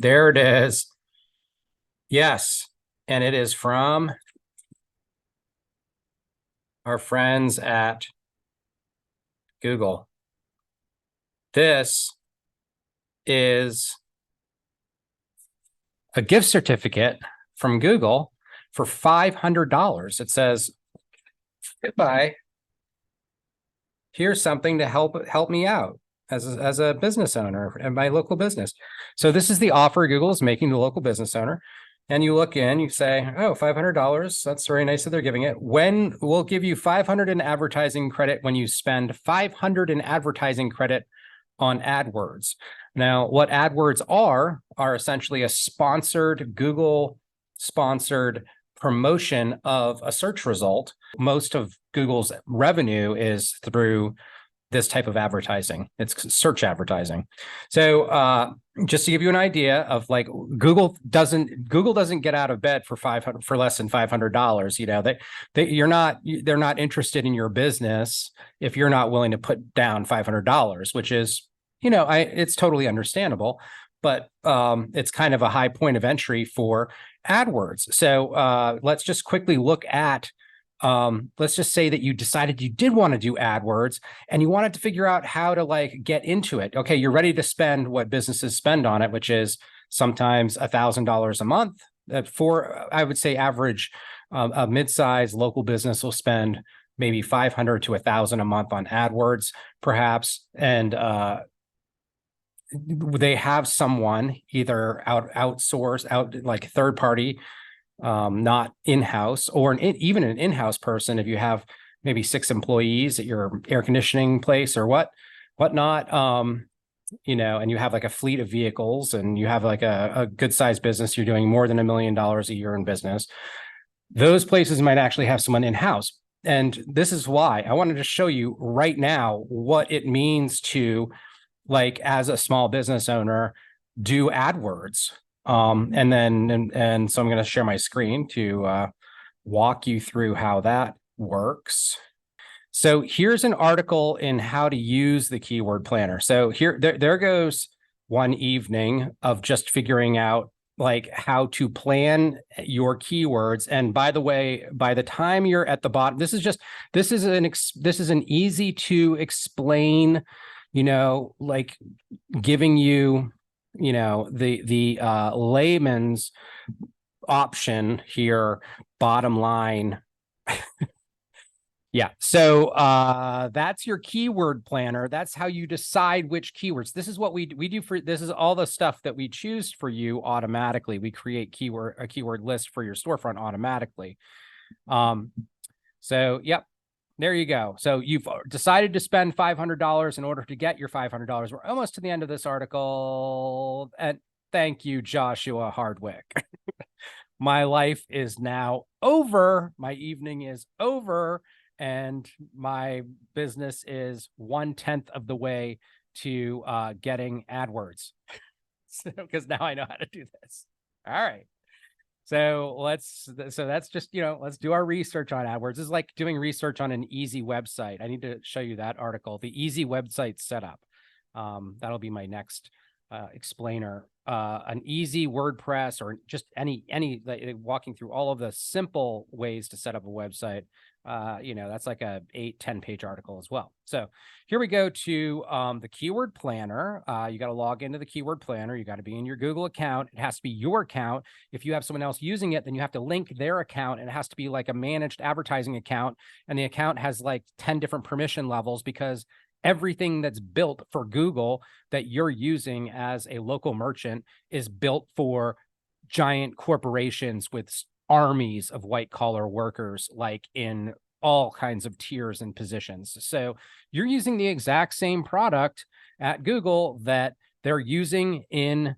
There it is. Yes. And it is from our friends at Google. This is a gift certificate from Google for $500. It says, goodbye. Here's something to help me out as a business owner in my local business. So this is the offer Google is making to the local business owner. And you look in, you say, oh, $500. That's very nice that they're giving it. When we'll give you 500 in advertising credit when you spend 500 in advertising credit on AdWords. Now, what AdWords are essentially a sponsored, Google sponsored promotion of a search result. Most of Google's revenue is through this type of advertising. It's search advertising. So just to give you an idea of like Google doesn't get out of bed for less than $500. You know, they're not interested in your business if you're not willing to put down $500, which is, you know, it's totally understandable, but it's kind of a high point of entry for AdWords. So let's just quickly look at let's just say that you decided you did want to do AdWords and you wanted to figure out how to like get into it. Okay, you're ready to spend what businesses spend on it, which is sometimes $1,000 a month. I would say average a mid-sized local business will spend maybe 500 to 1,000 a month on AdWords, perhaps, and they have someone either outsource like third party, not in-house, or even an in-house person. If you have maybe 6 employees at your air conditioning place or whatnot, you know, and you have like a fleet of vehicles and you have like a good sized business, you're doing more than $1 million a year in business. Those places might actually have someone in-house. And this is why I wanted to show you right now what it means to, like, as a small business owner, do AdWords. And so I'm going to share my screen to walk you through how that works. So here's an article in how to use the keyword planner. So there goes one evening of just figuring out like how to plan your keywords. And by the way, by the time you're at the bottom, this is an easy to explain, you know, like giving you, you know, the layman's option here, bottom line. Yeah. So that's your keyword planner. That's how you decide which keywords. This is what we do for, this is all the stuff that we choose for you automatically. We create a keyword list for your storefront automatically. So, yep. There you go. So you've decided to spend $500 in order to get your $500. We're almost to the end of this article. And thank you, Joshua Hardwick. My life is now over. My evening is over. And my business is 1/10 of the way to getting AdWords. Because now I know how to do this. All right. So that's just, you know, let's do our research on AdWords. This is like doing research on an easy website. I need to show you that article, the easy website setup. That'll be my next explainer. An easy WordPress, or just any walking through all of the simple ways to set up a website. You know, that's like a 8-10 page article as well. So here we go to the keyword planner. You got to log into the keyword planner. You got to be in your Google account. It has to be your account. If you have someone else using it, then you have to link their account, and it has to be like a managed advertising account. And the account has like 10 different permission levels, because everything that's built for Google that you're using as a local merchant is built for giant corporations with armies of white collar workers, like in all kinds of tiers and positions. So you're using the exact same product at Google that they're using in,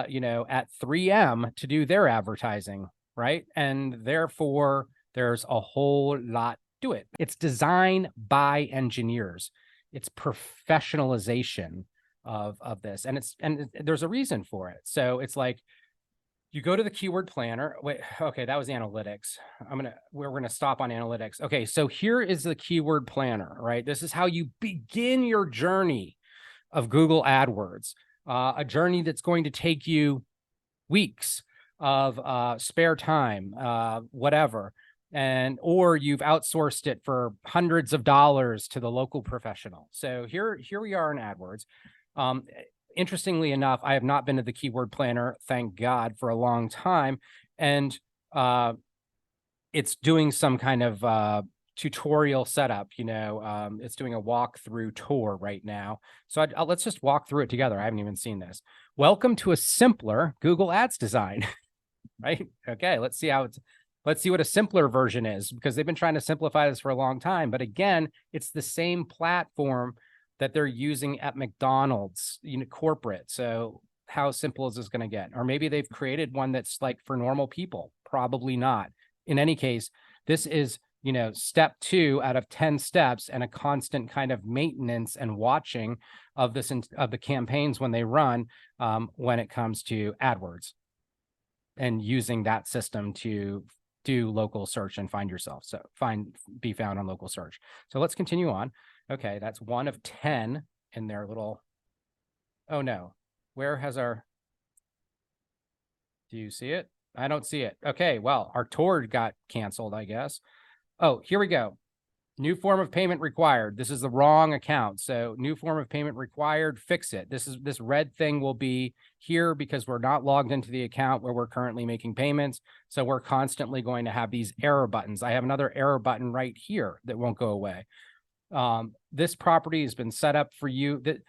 you know, at 3M to do their advertising, right? And therefore, there's a whole lot to it. It's designed by engineers. It's professionalization of this, and there's a reason for it. So it's like, you go to the keyword planner. Wait, okay, that was analytics. We're gonna stop on analytics. Okay, so here is the keyword planner, right? This is how you begin your journey of Google AdWords, a journey that's going to take you weeks of spare time, whatever, or you've outsourced it for hundreds of dollars to the local professional. So here we are in AdWords. Interestingly enough, I have not been to the keyword planner, thank God, for a long time. And it's doing some kind of tutorial setup, it's doing a walkthrough tour right now. So let's just walk through it together. I haven't even seen this. Welcome to a simpler Google Ads design, right? Okay, let's see what a simpler version is, because they've been trying to simplify this for a long time. But again, it's the same platform that they're using at McDonald's, corporate. So how simple is this going to get? Or maybe they've created one that's like for normal people. Probably not. In any case, this is, step 2 out of 10 steps, and a constant kind of maintenance and watching of this, of the campaigns when they run, when it comes to AdWords, and using that system to do local search and find yourself. So be found on local search. So let's continue on. Okay, that's 1 of 10 in their little, oh no, where has our, do you see it? I don't see it. Okay, well, our tour got canceled, I guess. Oh, here we go. New form of payment required. This is the wrong account. So new form of payment required, fix it. This red thing will be here because we're not logged into the account where we're currently making payments. So we're constantly going to have these error buttons. I have another error button right here that won't go away. This property has been set up for you that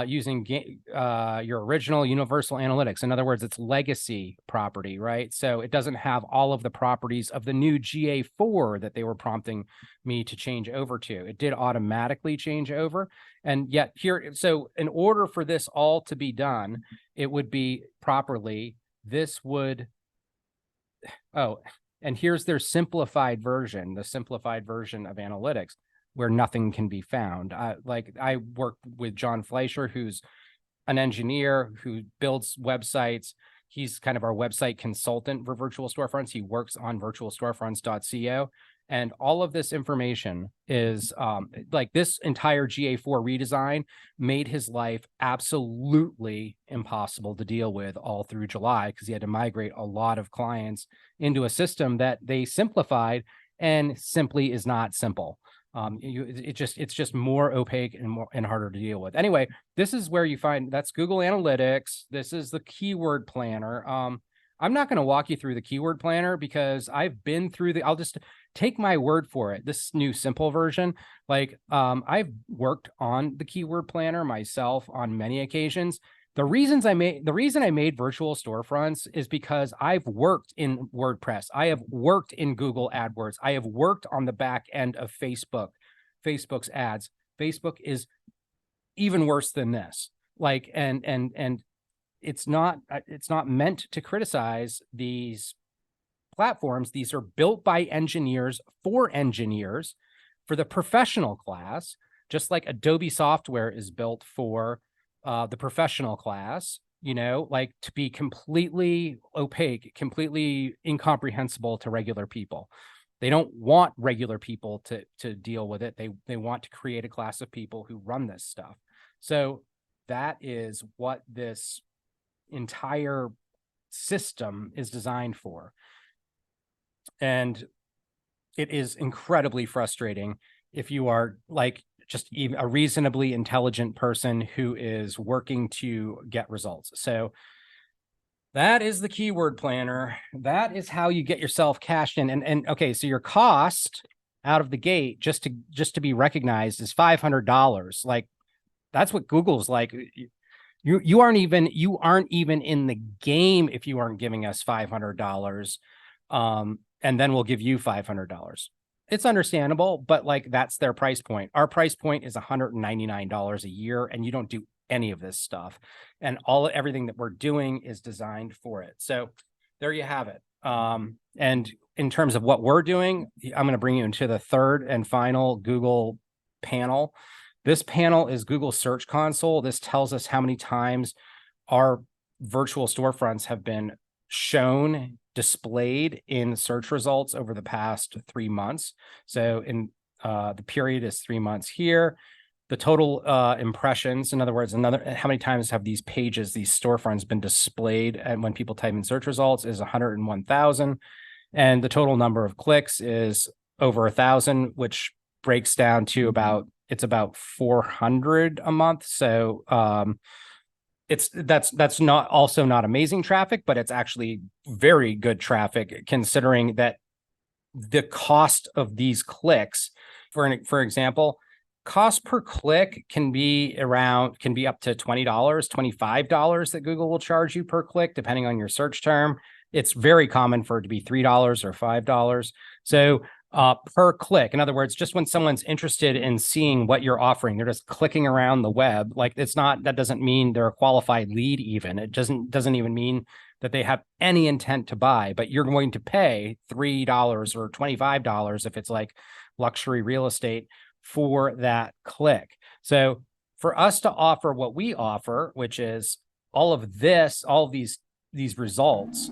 using your original universal analytics. In other words, it's legacy property, right? So it doesn't have all of the properties of the new GA4 that they were prompting me to change over to. It did automatically change over. And yet here, so in order for this all to be done, it would be properly, this would, oh, and here's their simplified version, the simplified version of analytics, where nothing can be found. I work with John Fleischer, who's an engineer who builds websites. He's kind of our website consultant for virtual storefronts. He works on virtualstorefronts.co. And all of this information is like this entire GA4 redesign made his life absolutely impossible to deal with all through July, because he had to migrate a lot of clients into a system that they simplified and simply is not simple. It's just more opaque and harder to deal with. Anyway, this is where you find, that's Google Analytics. This is the keyword planner. I'm not going to walk you through the keyword planner because I've been through I'll just take my word for it. This new simple version, I've worked on the keyword planner myself on many occasions. The reason I made virtual storefronts is because I've worked in WordPress. I have worked in Google AdWords. I have worked on the back end of Facebook's ads. Facebook is even worse than this. And it's not meant to criticize these platforms. These are built by engineers for engineers for the professional class, just like Adobe software is built for the professional class, to be completely opaque, completely incomprehensible to regular people. They don't want regular people to deal with it. They want to create a class of people who run this stuff. So that is what this entire system is designed for. And it is incredibly frustrating if you are just even a reasonably intelligent person who is working to get results. So that is the keyword planner. That is how you get yourself cashed in. And okay, so your cost out of the gate just to be recognized is $500. That's what Google's like. You aren't even in the game if you aren't giving us $500. And then we'll give you $500. It's understandable, but that's their price point. Our price point is $199 a year, and you don't do any of this stuff. And everything that we're doing is designed for it. So there you have it. And in terms of what we're doing, I'm going to bring you into the third and final Google panel. This panel is Google Search Console. This tells us how many times our virtual storefronts have been shown, displayed in search results over the past 3 months. So in the period is 3 months here. The total impressions, in other words, how many times have these pages, these storefronts been displayed and when people type in search results is 101,000. And the total number of clicks is over 1,000, which breaks down to about 400 a month. So that's not amazing traffic, but it's actually very good traffic considering that the cost of these clicks, for example, cost per click can be up to $20, $25 that Google will charge you per click, depending on your search term. It's very common for it to be $3 or $5. So per click, in other words, just when someone's interested in seeing what you're offering, they're just clicking around the web. Like that doesn't mean they're a qualified lead even. It doesn't even mean that they have any intent to buy, but you're going to pay $3 or $25 if it's like luxury real estate for that click. So for us to offer what we offer, which is all of these results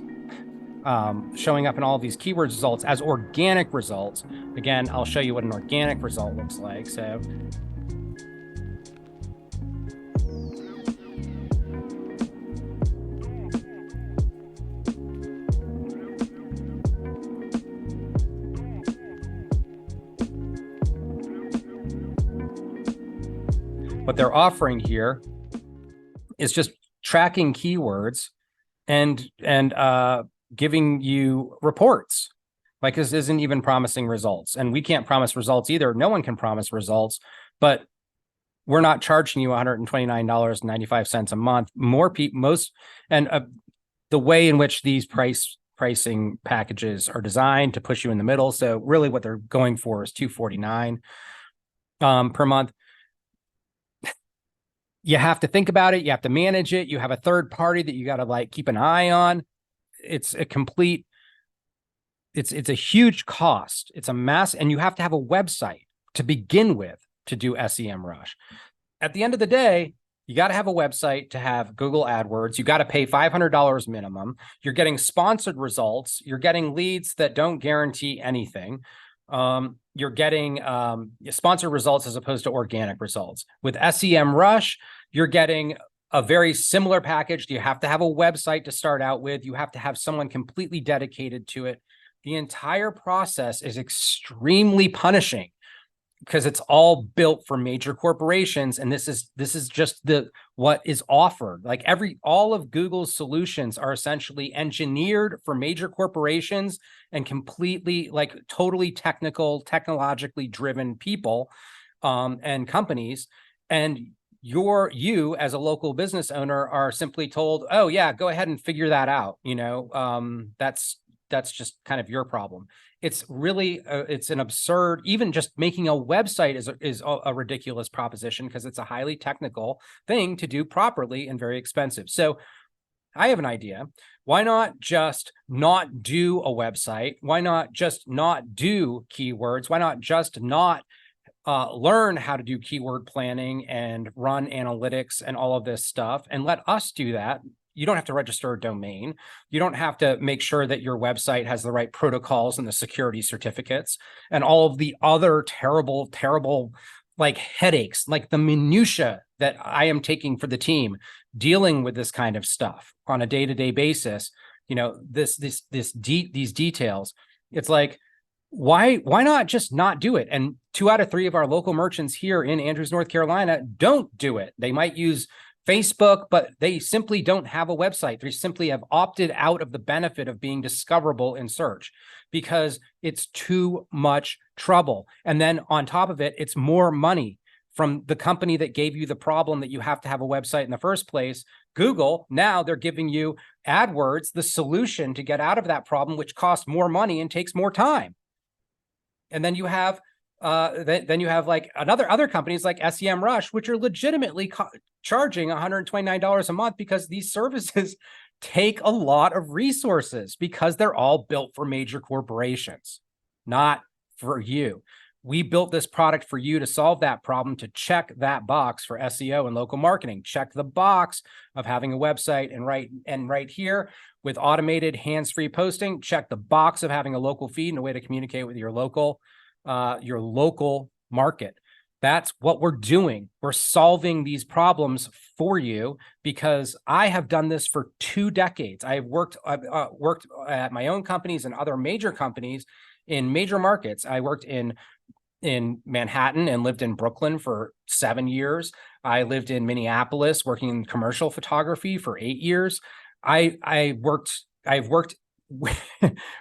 showing up in all of these keywords results as organic results. Again, I'll show you what an organic result looks like. So what they're offering here is just tracking keywords and giving you reports. Like, this isn't even promising results, and we can't promise results either. No one can promise results, but we're not charging you $129.95 a month. The way in which these pricing packages are designed to push you in the middle. So really what they're going for is $249 per month. You have to think about it. You have to manage it. You have a third party that you got to keep an eye on. It's a huge cost. It's a mass, and you have to have a website to begin with to do SEMrush. At the end of the day, you got to have a website to have Google AdWords. You got to pay $500 minimum. You're getting sponsored results. You're getting leads that don't guarantee anything. You're getting sponsored results as opposed to organic results. With SEMrush, you're getting a very similar package. You have to have a website to start out with. You have to have someone completely dedicated to it. The entire process is extremely punishing because it's all built for major corporations, and this is just what is offered. All of Google's solutions are essentially engineered for major corporations and completely totally technologically driven people and companies. And you as a local business owner are simply told, oh yeah, go ahead and figure that out. That's just kind of your problem. It's really, it's an absurd, even just making a website is a ridiculous proposition because it's a highly technical thing to do properly and very expensive. So I have an idea. Why not just not do a website? Why not just not do keywords? Why not just not learn how to do keyword planning and run analytics and all of this stuff and let us do that? You don't have to register a domain. You don't have to make sure that your website has the right protocols and the security certificates and all of the other terrible headaches, like the minutia that I am taking for the team dealing with this kind of stuff on a day-to-day basis. These details. It's like, why not just not do it? And 2 out of 3 of our local merchants here in Andrews, North Carolina, don't do it. They might use Facebook, but they simply don't have a website. They simply have opted out of the benefit of being discoverable in search because it's too much trouble. And then on top of it, it's more money from the company that gave you the problem that you have to have a website in the first place. Google, now they're giving you AdWords, the solution to get out of that problem, which costs more money and takes more time. And then you have other companies like SEMrush, which are legitimately charging $129 a month because these services take a lot of resources because they're all built for major corporations, not for you. We built this product for you to solve that problem, to check that box for SEO and local marketing. Check the box of having a website, and right here with automated hands-free posting, check the box of having a local feed and a way to communicate with your local market. That's what we're doing. We're solving these problems for you because I have done this for 2 decades. I've worked at my own companies and other major companies in major markets. I worked in Manhattan and lived in Brooklyn for 7 years. I lived in Minneapolis working in commercial photography for 8 years. I've worked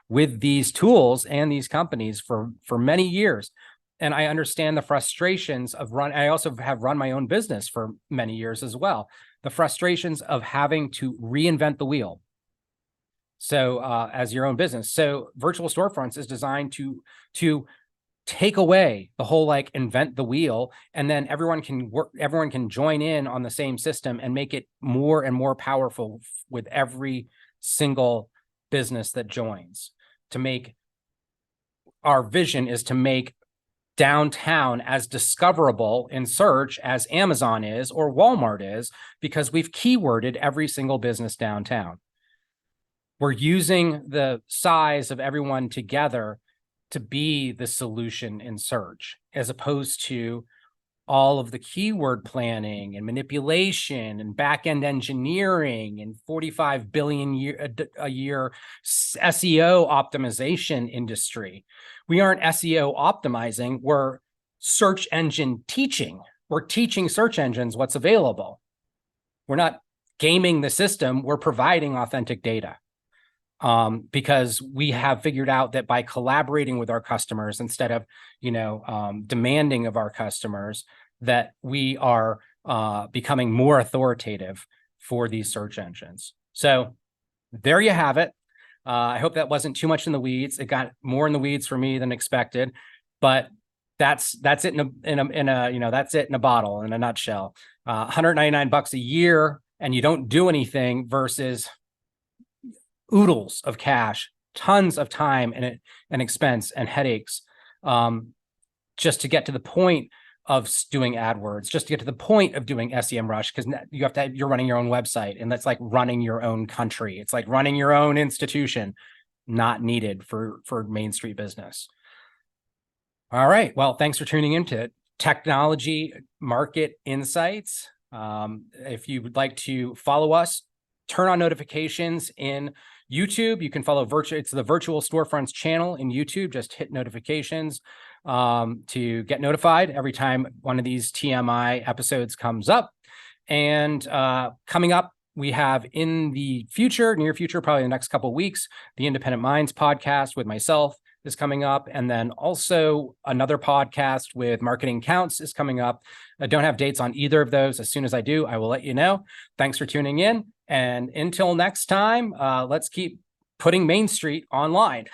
with these tools and these companies for many years. And I understand the frustrations of I also have run my own business for many years as well. The frustrations of having to reinvent the wheel. So as your own business. So virtual storefronts is designed to take away the whole like invent the wheel, and then everyone can join in on the same system and make it more and more powerful with every single business that joins. Our vision is to make downtown as discoverable in search as Amazon is or Walmart is, because we've keyworded every single business downtown. We're using the size of everyone together to be the solution in search, as opposed to all of the keyword planning and manipulation and back-end engineering and 45 billion a year SEO optimization industry. We aren't SEO optimizing, we're search engine teaching. We're teaching search engines what's available. We're not gaming the system, we're providing authentic data. Because we have figured out that by collaborating with our customers instead of, demanding of our customers, that we are becoming more authoritative for these search engines. So there you have it. I hope that wasn't too much in the weeds. It got more in the weeds for me than expected, but that's it that's it in a bottle, in a nutshell. $199 a year, and you don't do anything versus oodles of cash, tons of time and expense and headaches, just to get to the point of doing AdWords, just to get to the point of doing SEMrush, because you're running your own website, and that's like running your own country. It's like running your own institution, not needed for Main Street business. All right. Well, thanks for tuning into Technology Market Insights. If you would like to follow us, turn on notifications in YouTube. You can follow it's the Virtual Storefronts channel in YouTube. Just hit notifications to get notified every time one of these TMI episodes comes up. And coming up, we have in the near future, probably the next couple of weeks, the Independent Minds podcast with myself is coming up. And then also another podcast with Marketing Counts is coming up. I don't have dates on either of those. As soon as I do, I will let you know. Thanks for tuning in. And until next time, let's keep putting Main Street online.